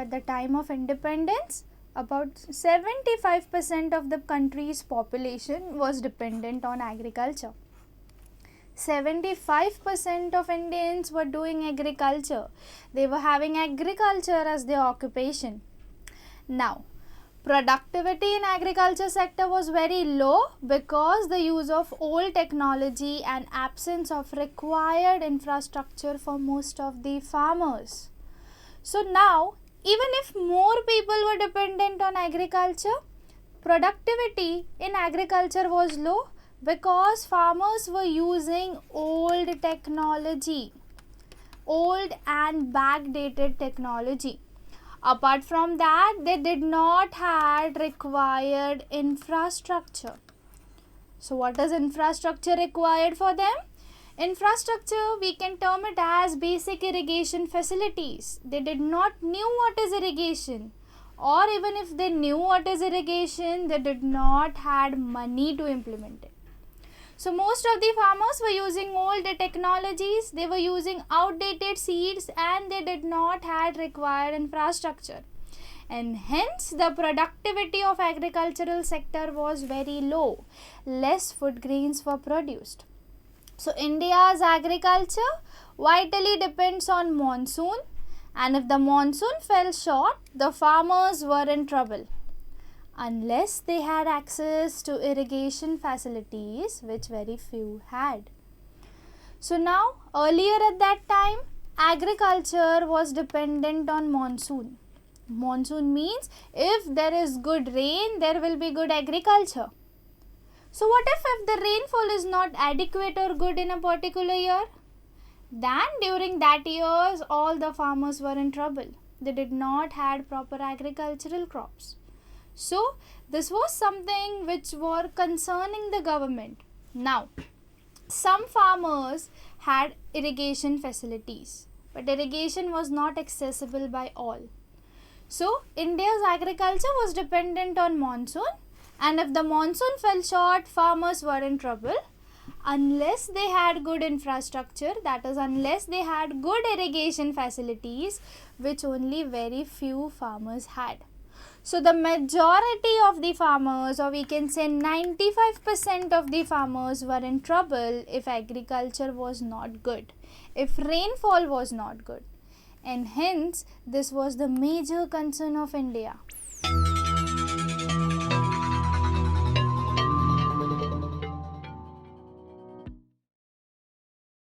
at the time of independence, about 75% of the country's population was dependent on agriculture. 75% of Indians were doing agriculture. They were having agriculture as their occupation. Now, productivity in agriculture sector was very low because the use of old technology and absence of required infrastructure for most of the farmers. So now, even if more people were dependent on agriculture, productivity in agriculture was low because farmers were using old technology, old and backdated technology. Apart from that, they did not have required infrastructure. So what is infrastructure required for them? Infrastructure, we can term it as basic irrigation facilities. They did not knew what is irrigation, or even if they knew what is irrigation, they did not had money to implement it. So most of the farmers were using old technologies, they were using outdated seeds, and they did not had required infrastructure. And hence the productivity of agricultural sector was very low. Less food grains were produced. So India's agriculture vitally depends on monsoon, and if the monsoon fell short, the farmers were in trouble unless they had access to irrigation facilities, which very few had. So now, earlier at that time, agriculture was dependent on monsoon. Monsoon means if there is good rain, there will be good agriculture. So what if the rainfall is not adequate or good in a particular year? Then during that years, all the farmers were in trouble. They did not had proper agricultural crops. So this was something which were concerning the government. Now, some farmers had irrigation facilities, but irrigation was not accessible by all. So India's agriculture was dependent on monsoon, and if the monsoon fell short, farmers were in trouble unless they had good infrastructure, that is unless they had good irrigation facilities, which only very few farmers had. So the majority of the farmers, or we can say 95% of the farmers, were in trouble if agriculture was not good, if rainfall was not good. And hence this was the major concern of India.